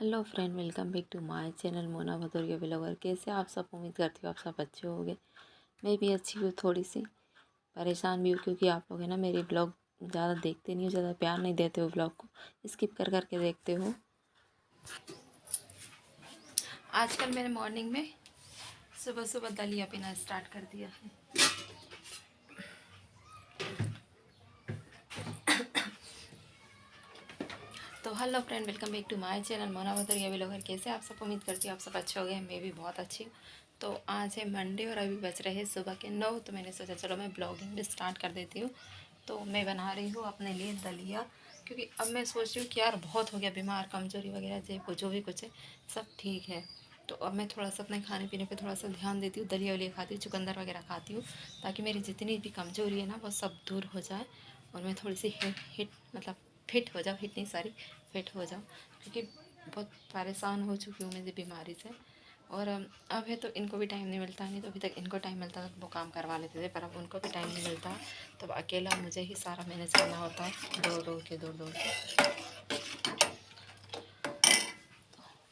Hello friend, welcome back to my channel Mona Bhadauria blogger. कैसे आप सब? उम्मीद करती हूँ आप सब अच्छे होंगे। मैं भी अच्छी हूँ, थोड़ी सी परेशान भी हूँ क्योंकि आप लोग है ना मेरे ब्लॉग ज़्यादा देखते नहीं हो, ज़्यादा प्यार नहीं देते हो, ब्लॉग को स्किप कर करके देखते हो। आजकल मैंने मॉर्निंग में सुबह सुबह दलिया पीना स्टार्ट कर दिया है। तो hello friend, welcome back to my channel Mona Bhadauria blogger. कैसे आप सब? उम्मीद करती हूँ आप सब अच्छे हो गए। मैं भी बहुत अच्छी हूँ। तो आज है मंडे और अभी बज रहे हैं सुबह के 9। तो मैंने सोचा चलो मैं ब्लॉगिंग भी स्टार्ट कर देती हूँ। तो मैं बना रही हूँ अपने लिए दलिया, क्योंकि अब मैं सोच रही हूँ कि यार बहुत हो गया बीमार, कमजोरी वगैरह जो भी कुछ है सब ठीक है। तो अब मैं थोड़ा सा अपने खाने पीने पे थोड़ा सा ध्यान देती हूँ, दलिया वलिया खाती हूँ, चुकंदर वगैरह खाती हूँ, ताकि मेरी जितनी भी कमजोरी है ना वो सब दूर हो जाए और मैं थोड़ी सी हिट मतलब फिट हो जाऊँ। हिट नहीं, सॉरी, फिट हो जाऊँ, क्योंकि बहुत परेशान हो चुकी हूँ मैं इस बीमारी से। और अब है तो इनको भी टाइम नहीं मिलता, नहीं तो अभी तक इनको टाइम मिलता था तो वो काम करवा लेते थे, पर अब उनको भी टाइम नहीं मिलता। तो अब अकेला मुझे ही सारा मैनेज करना होता है, दौड़ दौड़ के।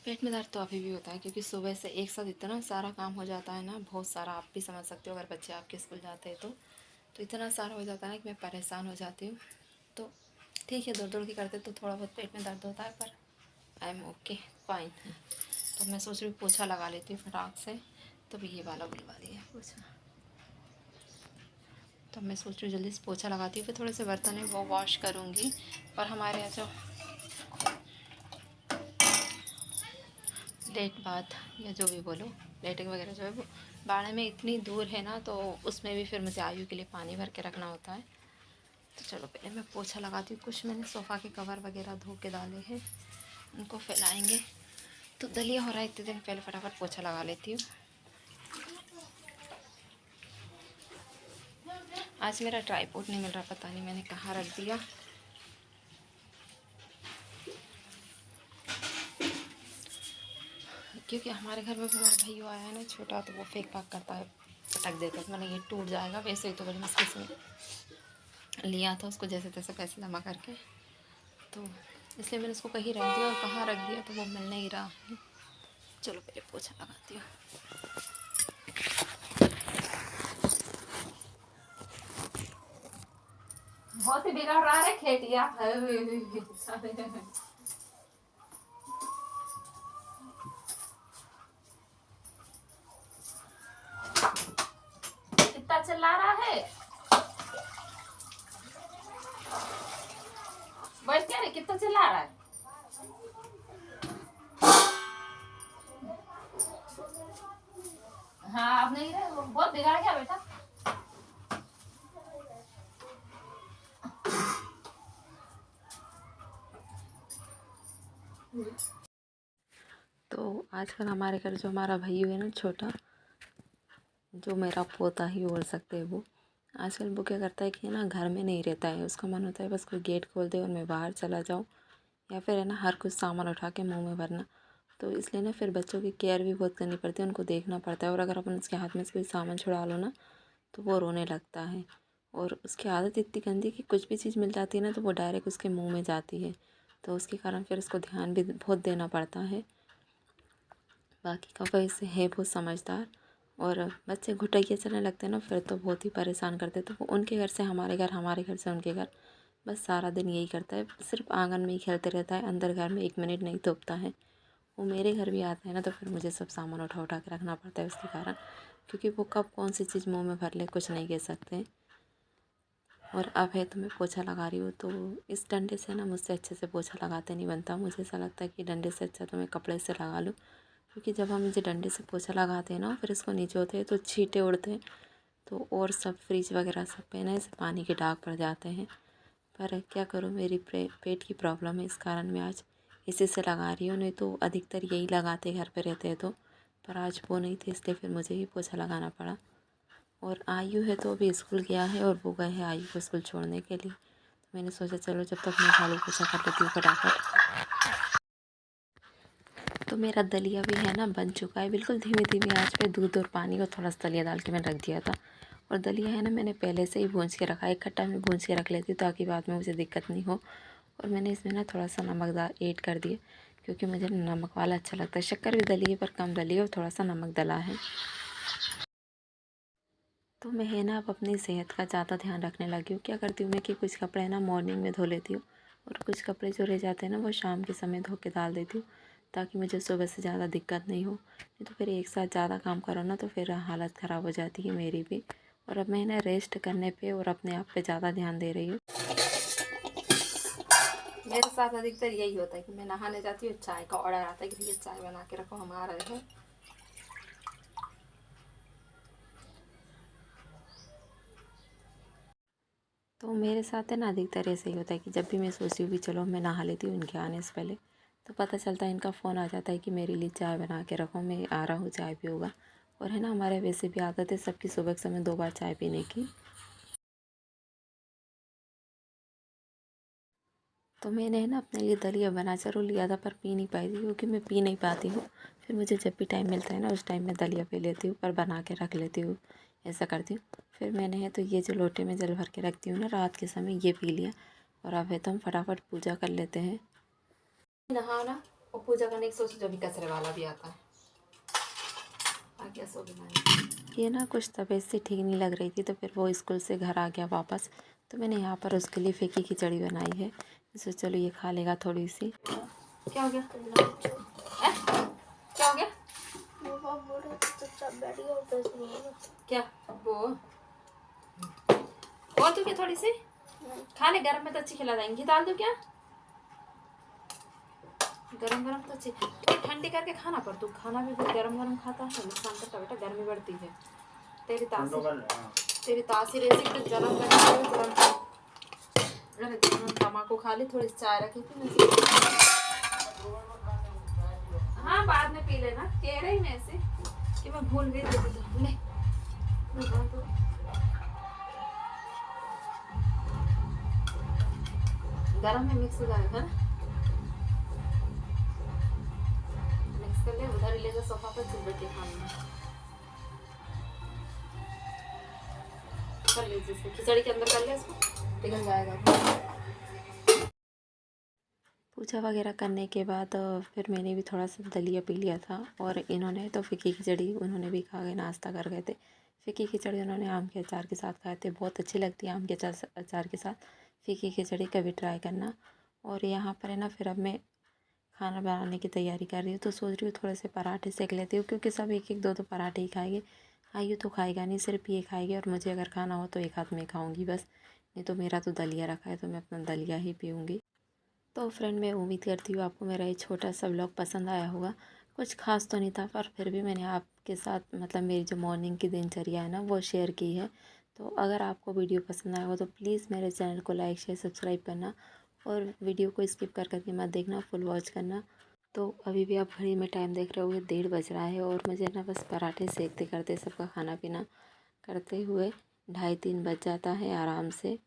पेट में दर्द तो अभी भी होता है, क्योंकि सुबह से एक साथ इतना सारा काम हो जाता है ना, बहुत सारा। आप भी समझ सकते हो अगर बच्चे आपके स्कूल जाते हैं तो इतना सारा हो जाता है ना कि मैं परेशान हो जाती हूँ। तो ठीक है, दौड़ दौड़ के करते तो थोड़ा बहुत पेट में दर्द होता है, पर आई एम ओके, फाइन। तो मैं सोच रही हूँ पोछा लगा लेती हूँ फटाक से। तो भी ये वाला बुलवा दिया पोछा। तो मैं सोच रही हूँ जल्दी से पोछा लगाती हूँ, फिर थोड़े से बर्तन है वो वॉश करूँगी। और हमारे यहाँ जो लेट बाथ या जो भी बोलो, लेटिंग वगैरह जो है वो बाड़े में इतनी दूर है ना, तो उसमें भी फिर मुझे आयु के लिए पानी भर के रखना होता है। तो चलो पहले मैं पोछा लगाती हूँ। कुछ मैंने सोफ़ा के कवर वगैरह धो के डाले हैं, उनको फैलाएंगे। तो दलिया हो रहा है इतने दिन, पहले फटाफट पोछा लगा लेती हूँ। आज मेरा ट्राइपॉड नहीं मिल रहा, पता नहीं मैंने कहाँ रख दिया। क्योंकि हमारे घर में भी हमारा भैया आया है ना छोटा, तो वो फेंक फाक करता है, पटक देता है। तो मैंने ये टूट जाएगा, वैसे ही तो बड़ी मुश्किल से लिया था उसको, जैसे तैसे पैसे जमा करके। तो इसलिए मैंने उसको कहीं रख दिया, और कहाँ रख दिया तो वो मिल नहीं रहा है। चलो पहले पोछा लगाती हूँ। बहुत ही बिगड़ रहा है खेतिया। कितना चिल्ला रहा है, बैठ क्या रे, कितना चिल्ला रहा है। हाँ अब नहीं रहे, बहुत बिगड़ गया बेटा। तो आजकल हमारे घर जो हमारा भैया है ना छोटा, जो मेरा पोता ही बोल सकते हैं, वो आजकल वो क्या करता है कि ना घर में नहीं रहता है। उसका मन होता है बस कोई गेट खोल दे और मैं बाहर चला जाऊँ, या फिर है ना हर कुछ सामान उठा के मुंह में भरना। तो इसलिए ना फिर बच्चों की केयर भी बहुत करनी पड़ती है, उनको देखना पड़ता है। और अगर अपन उसके हाथ में से कोई सामान छुड़ा लो ना, तो वो रोने लगता है। और उसकी आदत इतनी गंदी कि कुछ भी चीज़ मिल जाती है ना तो वो डायरेक्ट उसके मुँह में जाती है। तो उसके कारण फिर उसको ध्यान भी बहुत देना पड़ता है। बाकी का वैसे है बहुत समझदार। और बच्चे घुटैया चलने लगते हैं ना, फिर तो बहुत ही परेशान करते। तो वो उनके घर से हमारे घर, हमारे घर से उनके घर, बस सारा दिन यही करता है। सिर्फ आंगन में ही खेलते रहता है, अंदर घर में 1 मिनट नहीं थोपता है। वो मेरे घर भी आता है ना, तो फिर मुझे सब सामान उठा उठा के रखना पड़ता है उसके कारण, क्योंकि वो कब कौन सी चीज़ मुँह में भर ले कुछ नहीं कह सकते। और अब है तो मैं पोछा लगा रही हूँ, तो इस डंडे से ना मुझसे अच्छे से पोछा लगाते नहीं बनता। मुझे ऐसा लगता है कि डंडे से अच्छा तो मैं कपड़े से लगा लूँ, क्योंकि जब हम इसे डंडे से पोछा लगाते हैं ना, फिर इसको नीचे होते हैं तो छींटे उड़ते हैं, तो और सब फ्रिज वगैरह सब पे ना ऐसे पानी के दाग पड़ जाते हैं। पर क्या करूँ, मेरी पेट की प्रॉब्लम है, इस कारण मैं आज इसी से लगा रही हूँ। नहीं तो अधिकतर यही लगाते घर पे रहते हैं तो, पर आज वो नहीं थे इसलिए फिर मुझे ही पोछा लगाना पड़ा। और आयु है तो अभी स्कूल गया है, और वो गए हैं आयु को स्कूल छोड़ने के लिए। तो मैंने सोचा चलो जब तक मैं झाड़ू पोछा कर लेती हूँ फटाफट। तो मेरा दलिया भी है ना बन चुका है, बिल्कुल धीमी धीमी आंच पे। दूध और पानी और थोड़ा सा दलिया डाल के मैंने रख दिया था। और दलिया है ना मैंने पहले से ही भूंज के रखा है, इकट्ठा में भूंज के रख लेती हूँ ताकि बाद में मुझे दिक्कत नहीं हो। और मैंने इसमें ना थोड़ा सा नमक ऐड कर दिए, क्योंकि मुझे नमक वाला अच्छा लगता है। शक्कर भी डली है पर कम डली है और थोड़ा सा नमक डला है। तो मैं है ना अब अपनी सेहत का ज़्यादा ध्यान रखने लगी हूँ। क्या करती हूँ मैं कि कुछ कपड़े ना मॉर्निंग में धो लेती हूँ और कुछ कपड़े जो रह जाते हैं ना वो शाम के समय धो के डाल देती हूँ, ताकि मुझे सुबह से ज़्यादा दिक्कत नहीं हो। नहीं तो फिर एक साथ ज़्यादा काम करो ना तो फिर हालत ख़राब हो जाती है मेरी भी। और अब मैं ना रेस्ट करने पे और अपने आप पे ज़्यादा ध्यान दे रही हूँ। मेरे साथ अधिकतर यही होता है कि मैं नहाने जाती हूँ, चाय का ऑर्डर आता है कि भैया चाय बना के रखो, हम आ रहे हैं। तो मेरे साथ है ना अधिकतर ऐसे ही होता है कि जब भी मैं सोचती हूँ कि चलो मैं नहा लेती हूँ इनके आने से पहले, तो पता चलता है इनका फ़ोन आ जाता है कि मेरे लिए चाय बना के रखो, मैं आ रहा हूँ, चाय पियूँगा। और है ना हमारे वैसे भी आदत है सबकी सुबह के समय 2 बार चाय पीने की। तो मैंने है ना अपने लिए दलिया बना ज़रूर लिया था पर पी नहीं पाई थी, क्योंकि मैं पी नहीं पाती हूँ। फिर मुझे जब भी टाइम मिलता है ना उस टाइम मैं दलिया पी लेती हूँ, पर बना के रख लेती हूँ, ऐसा करती हूँ। फिर मैंने है तो ये जो लोटे में जल भर के रखती हूँ ना रात के समय, ये पी लिया। और अब है तो हम फटाफट पूजा कर लेते हैं। नहाओ ना और पूजा करने की सोचो, जब भी कचरे वाला भी आता है। आ गया सो भी ये ना कुछ तबीयत से ठीक नहीं लग रही थी, तो फिर वो स्कूल से घर आ गया वापस। तो मैंने यहाँ पर उसके लिए फीकी खिचड़ी बनाई है। तो चलो ये खा लेगा थोड़ी सी। क्या हो गया? क्या हो गया? क्या वो और तू क्या थोड़ी सी खा ले, गरम में तो अच्छी खिला देंगी। दाल दो क्या? गरम गरम तो अच्छी, तो ठंडी करके खाना, पर तू खाना भी गरम गरम खाता है, नुकसान करता बेटा, गर्मी बढ़ती है। तेरी तासीर ऐसी तो गरम गरम तम्बाकू खा ली, थोड़ी चाय रखी थी मैं। हाँ बाद में पी लेना, कह रही मैं ऐसे कि मैं भूल गई थी। ले गरम में मिक्स हो जाएगा ना, मिक्स कर ले, उधर ही ले जा सोफा पर, चुप बैठ के खाना कर लीजिए। इसको खिचड़ी के अंदर कर ले, इसको पिघल जाएगा। पूजा वगैरह करने के बाद फिर मैंने भी थोड़ा सा दलिया पी लिया था, और इन्होंने तो फीकी खिचड़ी उन्होंने भी खा के नाश्ता कर गए थे। फीकी खिचड़ी उन्होंने आम के अचार के साथ खाए थे, बहुत अच्छी लगती है आम के अचार के साथ फीकी खिचड़ी, कभी ट्राई करना। और यहाँ पर है ना फिर अब मैं खाना बनाने की तैयारी कर रही हूँ, तो सोच रही हूँ थोड़े से पराठे सेक लेती हूँ, क्योंकि सब एक एक दो दो पराठे ही खाएंगे। आयु तो खाएगा नहीं, सिर्फ ये खाएगी, और मुझे अगर खाना हो तो एक हाथ में खाऊंगी बस, नहीं तो मेरा तो दलिया रखा है तो मैं अपना दलिया ही पीऊँगी। तो फ्रेंड मैं उम्मीद करती हूँ आपको मेरा ये छोटा सा व्लॉग पसंद आया होगा। कुछ खास तो नहीं था, पर फिर भी मैंने आपके साथ मतलब मेरी जो मॉर्निंग की दिनचर्या है ना वो शेयर की है। तो अगर आपको वीडियो पसंद आया हो तो प्लीज़ मेरे चैनल को लाइक शेयर सब्सक्राइब करना, और वीडियो को स्किप कर करके मत देखना, फुल वॉच करना। तो अभी भी आप घड़ी में टाइम देख रहे होगे, 1:30 बज रहा है, और मुझे ना बस पराठे सेकते करते सबका खाना पीना करते हुए 2:30-3 बज जाता है आराम से।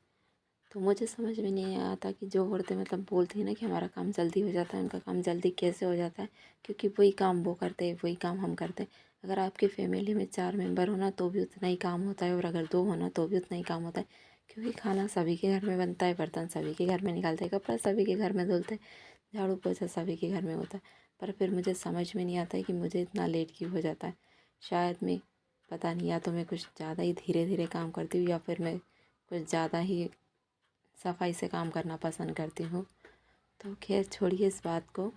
तो मुझे समझ में नहीं आता कि जो औरतें मतलब बोलती हैं ना कि हमारा काम जल्दी हो जाता है, उनका काम जल्दी कैसे हो जाता है, क्योंकि वही काम वो करते हैं, वही काम हम करते हैं। अगर आपकी फैमिली में 4 मेंबर होना तो भी उतना ही काम होता है, और अगर 2 होना तो भी उतना ही काम होता है, क्योंकि खाना सभी के घर में बनता है, बर्तन सभी के घर में निकलते हैं, कपड़ा सभी के घर में धुलते हैं, झाड़ू पोछा सभी के घर में होता है। पर फिर मुझे समझ में नहीं आता है कि मुझे इतना लेट क्यों हो जाता है। शायद मैं पता नहीं, या तो मैं कुछ ज़्यादा ही धीरे धीरे काम करती हूँ, या फिर मैं कुछ ज़्यादा ही सफाई से काम करना पसंद करती हूँ। तो खैर छोड़िए इस बात को।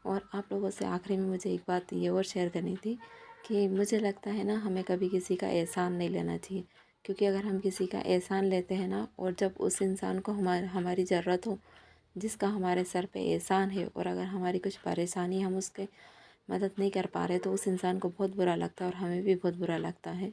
और आप लोगों से आखिरी में मुझे एक बात ये और शेयर करनी थी कि मुझे लगता है ना हमें कभी किसी का एहसान नहीं लेना चाहिए, क्योंकि अगर हम किसी का एहसान लेते हैं ना, और जब उस इंसान को हमारी ज़रूरत हो, जिसका हमारे सर पे एहसान है, और अगर हमारी कुछ परेशानी हम उसके मदद नहीं कर पा रहे, तो उस इंसान को बहुत बुरा लगता है और हमें भी बहुत बुरा लगता है।